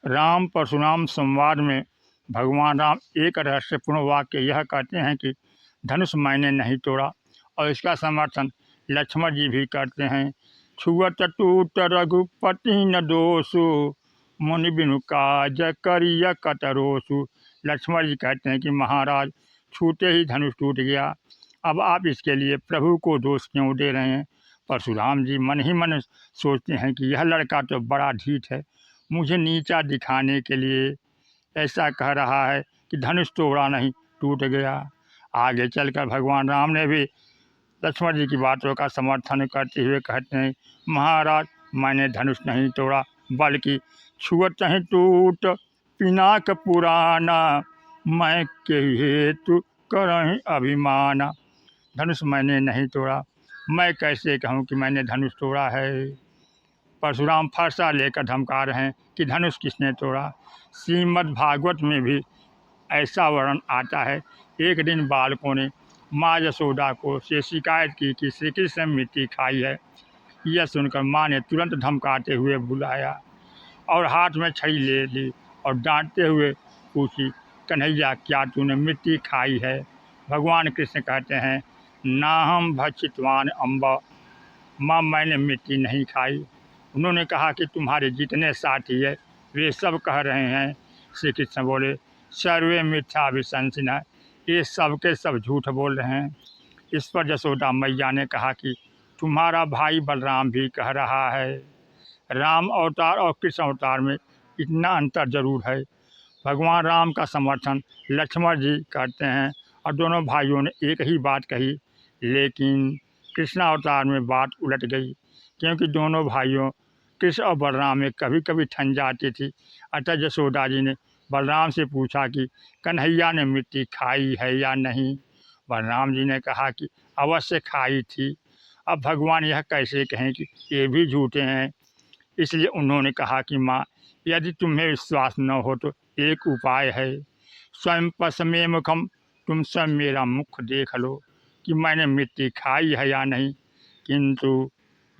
राम परशुराम संवाद में भगवान राम एक रहस्यपूर्ण वाक्य यह कहते हैं कि धनुष मैंने नहीं तोड़ा, और इसका समर्थन लक्ष्मण जी भी करते हैं। छुअत टूट रघुपति न दोषु, मुनि बिनु काज करिय कतरोसु। लक्ष्मण जी कहते हैं कि महाराज छूते ही धनुष टूट गया, अब आप इसके लिए प्रभु को दोष क्यों दे रहे हैं। परशुराम जी मन ही मन सोचते हैं कि यह लड़का तो बड़ा ढीठ है, मुझे नीचा दिखाने के लिए ऐसा कह रहा है कि धनुष तोड़ा नहीं टूट गया। आगे चलकर भगवान राम ने भी लक्ष्मण जी की बातों का समर्थन करते हुए कहते हैं, महाराज मैंने धनुष नहीं तोड़ा, बल्कि छुअत ही टूट पिनाक पुराना, मैं के हेतु करहीं अभिमाना। धनुष मैंने नहीं तोड़ा, मैं कैसे कहूँ कि मैंने धनुष तोड़ा है। परशुराम फरसा लेकर धमका रहे हैं कि धनुष किसने तोड़ा। श्रीमद् भागवत में भी ऐसा वर्णन आता है। एक दिन बालकों ने माँ यशोदा को से शिकायत की कि श्री कृष्ण ने मिट्टी खाई है। यह सुनकर माँ ने तुरंत धमकाते हुए बुलाया और हाथ में छड़ी ले ली और डांटते हुए पूछी, कन्हैया क्या तूने मिट्टी खाई है। भगवान कृष्ण कहते हैं, ना हम भक्षितवान अम्बा, माँ मैंने मिट्टी नहीं खाई। उन्होंने कहा कि तुम्हारे जितने साथी है वे सब कह रहे हैं। श्री कृष्ण बोले, सर्वे मिथ्या विशंसिनः, ये सब के सब झूठ बोल रहे हैं। इस पर यशोदा मैया ने कहा कि तुम्हारा भाई बलराम भी कह रहा है। राम अवतार और कृष्ण अवतार में इतना अंतर जरूर है। भगवान राम का समर्थन लक्ष्मण जी करते हैं और दोनों भाइयों ने एक ही बात कही, लेकिन कृष्ण अवतार में बात उलट गई, क्योंकि दोनों भाइयों कृष्ण और बलराम में कभी कभी ठन जाती थी। अतः यशोदा जी ने बलराम से पूछा कि कन्हैया ने मिट्टी खाई है या नहीं। बलराम जी ने कहा कि अवश्य खाई थी। अब भगवान यह कैसे कहें कि ये भी झूठे हैं। इसलिए उन्होंने कहा कि माँ, यदि तुम्हें विश्वास न हो तो एक उपाय है। स्वयं पश्मे मुखम, तुम स्वयं मेरा मुख देख लो कि मैंने मिट्टी खाई है या नहीं। किंतु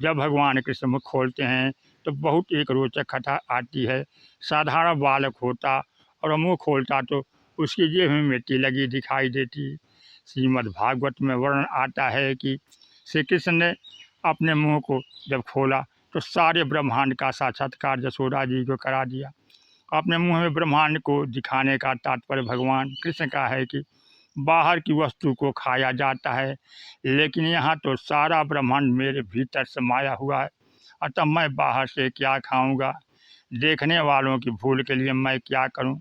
जब भगवान कृष्ण मुख खोलते हैं तो बहुत एक रोचक कथा आती है। साधारण बालक होता और मुँह खोलता तो उसकी जेब में मिट्टी लगी दिखाई देती। श्रीमद् भागवत में वर्णन आता है कि श्री कृष्ण ने अपने मुँह को जब खोला तो सारे ब्रह्मांड का साक्षात्कार यशोदा जी को करा दिया। अपने मुँह में ब्रह्मांड को दिखाने का तात्पर्य भगवान कृष्ण का है कि बाहर की वस्तु को खाया जाता है, लेकिन यहाँ तो सारा ब्रह्मांड मेरे भीतर समाया हुआ है, अतः मैं बाहर से क्या खाऊंगा। देखने वालों की भूल के लिए मैं क्या करूं।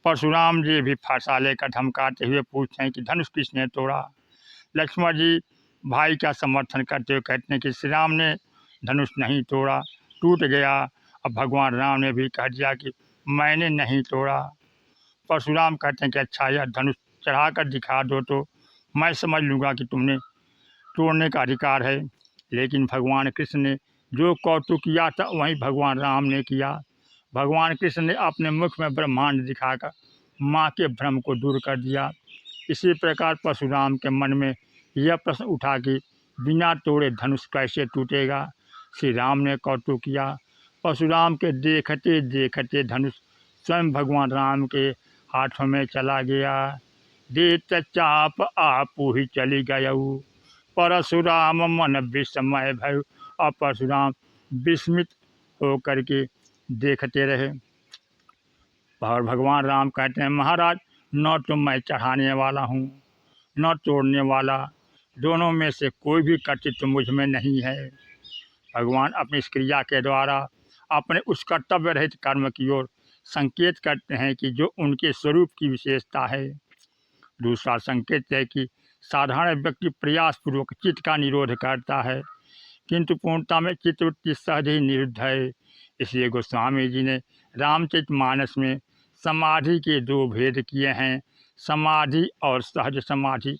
परशुराम जी भी फरसा लेकर धमकाते हुए पूछते हैं कि धनुष किसने तोड़ा। लक्ष्मण जी भाई का समर्थन करते हुए कहते हैं कि श्री राम ने धनुष नहीं तोड़ा, टूट गया। अब भगवान राम ने भी कह दिया कि मैंने नहीं तोड़ा। परशुराम कहते हैं कि अच्छा, यह धनुष चढ़ा कर दिखा दो तो मैं समझ लूँगा कि तुमने तोड़ने का अधिकार है। लेकिन भगवान कृष्ण ने जो कौतुक किया था वहीं भगवान राम ने किया। भगवान कृष्ण ने अपने मुख में ब्रह्मांड दिखाकर माँ के भ्रम को दूर कर दिया। इसी प्रकार परशुराम के मन में यह प्रश्न उठा कि बिना तोड़े धनुष कैसे टूटेगा। श्री राम ने कौतुक किया। परशुराम के देखते देखते धनुष स्वयं भगवान राम के हाथों में चला गया। देत चाप आपू ही चली गयऊ, परशुराम मन विस्मय भय। और परशुराम विस्मित होकर के देखते रहे। और भगवान राम कहते हैं, महाराज न तो मैं चढ़ाने वाला हूँ न तोड़ने वाला, दोनों में से कोई भी कर्तृत्व मुझ में नहीं है। भगवान अपनी इस क्रिया के द्वारा अपने उस कर्तव्य रहित कर्म की ओर संकेत करते हैं कि जो उनके स्वरूप की विशेषता है। दूसरा संकेत है कि साधारण व्यक्ति प्रयासपूर्वक चित्त का निरोध करता है, किंतु पूर्णता में चित्तवृत्ति सहज ही निरुद्ध है। इसलिए गोस्वामी जी ने रामचरितमानस में समाधि के दो भेद किए हैं, समाधि और सहज समाधि।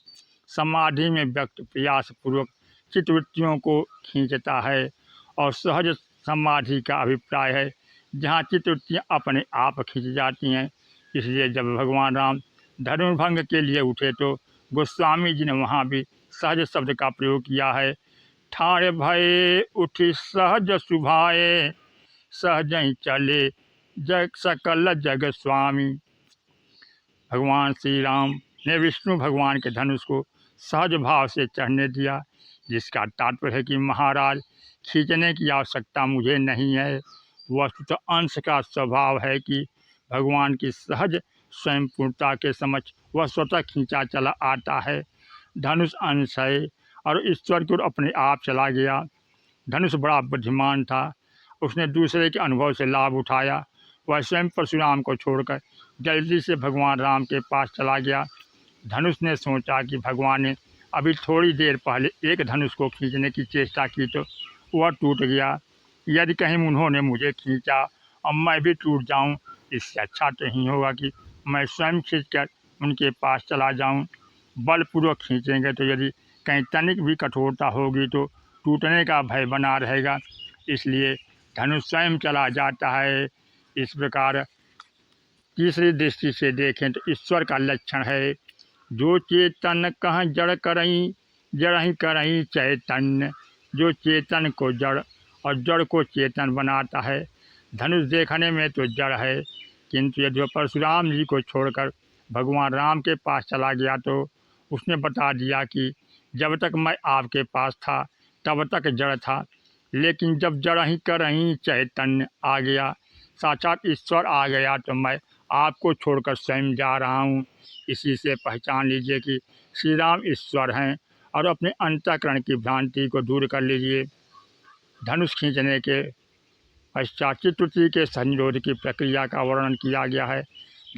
समाधि में व्यक्ति प्रयासपूर्वक चित्तवृत्तियों को खींचता है, और सहज समाधि का अभिप्राय है जहाँ चित्तवृत्तियाँ अपने आप खींच जाती हैं। इसलिए जब भगवान राम धनुर्भंग के लिए उठे तो गोस्वामी जी ने वहाँ भी सहज शब्द का प्रयोग किया है। ठाड़ भये उठी सहज सुभाए, सहजहि चले जग सकल जग स्वामी। भगवान श्री राम ने विष्णु भगवान के धनुष को सहज भाव से चढ़ने दिया, जिसका तात्पर्य है कि महाराज खींचने की आवश्यकता मुझे नहीं है। वस्तुतः अंश का स्वभाव है कि भगवान की सहज स्वयं पूर्णता के समक्ष वह स्वतः खींचा चला आता है। धनुष अंश है और ईश्वर की ओर अपने आप चला गया। धनुष बड़ा बुद्धिमान था, उसने दूसरे के अनुभव से लाभ उठाया। वह स्वयं परशुराम को छोड़कर जल्दी से भगवान राम के पास चला गया। धनुष ने सोचा कि भगवान ने अभी थोड़ी देर पहले एक धनुष को खींचने की चेष्टा की तो वह टूट गया। यदि कहीं उन्होंने मुझे खींचा और मैं भी टूट जाऊं, इससे अच्छा तो नहीं होगा कि मैं स्वयं खींचकर उनके पास चला जाऊं। बलपूर्वक खींचेंगे तो यदि कहीं तनिक भी कठोरता होगी तो टूटने का भय बना रहेगा, इसलिए धनुष स्वयं चला जाता है। इस प्रकार तीसरी दृष्टि से देखें तो ईश्वर का लक्षण है, जो चेतन कहाँ जड़ करई जड़ ही करई चैतन्य। जो चेतन को जड़ और जड़ को चेतन बनाता है। धनुष देखने में तो जड़ है, किंतु यदि वह परशुराम जी को छोड़कर भगवान राम के पास चला गया तो उसने बता दिया कि जब तक मैं आपके पास था तब तक जड़ था, लेकिन जब जड़ ही करही चैतन्य आ गया, साक्षात ईश्वर आ गया, तो मैं आपको छोड़कर स्वयं जा रहा हूँ। इसी से पहचान लीजिए कि श्री राम ईश्वर हैं और अपने अंतःकरण की भ्रांति को दूर कर लीजिए। धनुष खींचने के पश्चात चित्रवृत्ति के संरोध की प्रक्रिया का वर्णन किया गया है।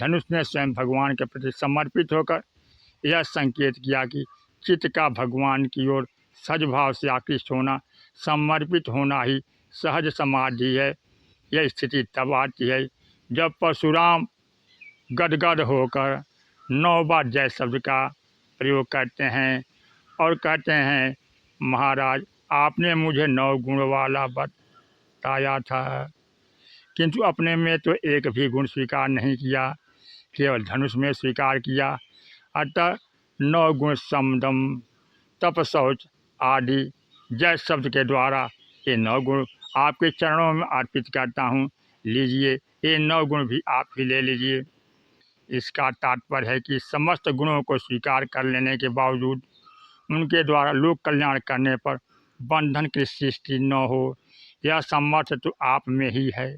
धनुष ने स्वयं भगवान के प्रति समर्पित होकर यह संकेत किया कि चित्त का भगवान की ओर सद्भाव से आकृष्ट होना, समर्पित होना ही सहज समाधि है। यह स्थिति तब आती है जब परशुराम गदगद होकर 9 बार जय शब्द का प्रयोग करते हैं और कहते हैं, महाराज आपने मुझे 9 गुण वाला बताया था, किंतु अपने में तो एक भी गुण स्वीकार नहीं किया, केवल धनुष में स्वीकार किया। अतः 9 गुण समदम तप शौच आदि जय शब्द के द्वारा ये 9 गुण आपके चरणों में अर्पित करता हूँ। लीजिए, ये 9 गुण भी आप ही ले लीजिए। इसका तात्पर्य है कि समस्त गुणों को स्वीकार कर लेने के बावजूद उनके द्वारा लोक कल्याण करने पर बंधन की सृष्टि न हो, यह सामर्थ्य तो आप में ही है,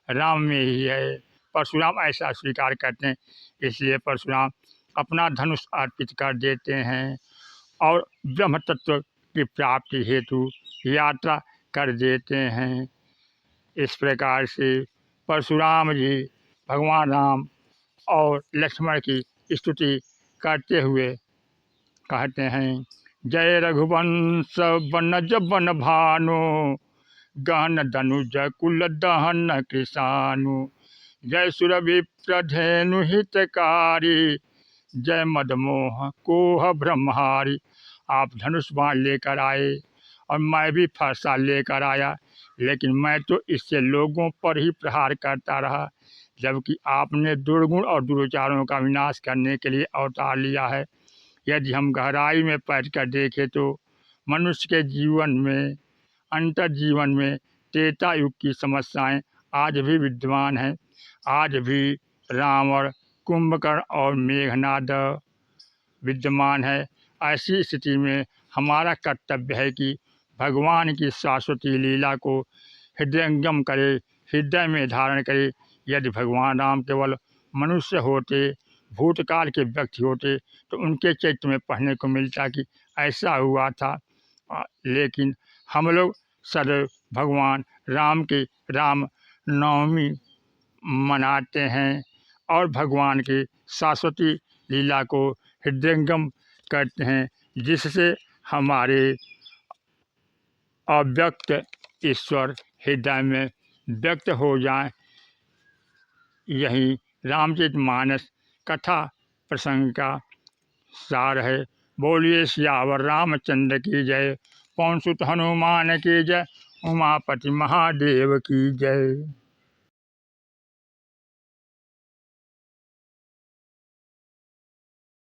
राम में ही है। परशुराम ऐसा स्वीकार करते हैं, इसलिए परशुराम अपना धनुष अर्पित कर देते हैं और ब्रह्म तत्व की प्राप्ति हेतु यात्रा कर देते हैं। इस प्रकार से परशुराम जी भगवान राम और लक्ष्मण की स्तुति करते हुए कहते हैं, जय रघुवंश बनज बन भानु गहन धनुज कुल दहन कृषानु। जय सुरभिप्रधेनु हितकारी जय मदमोह कोह ब्रह्महारी। आप धनुष बाण लेकर आए और मैं भी फरसा लेकर आया, लेकिन मैं तो इससे लोगों पर ही प्रहार करता रहा, जबकि आपने दुर्गुण और दुराचारों का विनाश करने के लिए अवतार लिया है। यदि हम गहराई में बैठकर देखें तो मनुष्य के जीवन में, अंतर जीवन में त्रेता युग की समस्याएं आज भी विद्यमान हैं। आज भी रावण, कुंभकर्ण और मेघनाद विद्यमान है। ऐसी स्थिति में हमारा कर्तव्य है कि भगवान की शाश्वती लीला को हृदयंगम करे, हृदय में धारण करे। यदि भगवान राम केवल मनुष्य होते, भूतकाल के व्यक्ति होते, तो उनके चरित्र में पढ़ने को मिलता कि ऐसा हुआ था। लेकिन हम लोग सदैव भगवान राम की राम नवमी मनाते हैं और भगवान की शाश्वती लीला को हृदयंगम करते हैं, जिससे हमारे अव्यक्त ईश्वर हृदय में व्यक्त हो जाए। यही रामचरितमानस कथा प्रसंग का सार है। बोलिए सियावर रामचंद्र की जय, पवन सुत हनुमान की जय, उमापति महादेव की जय।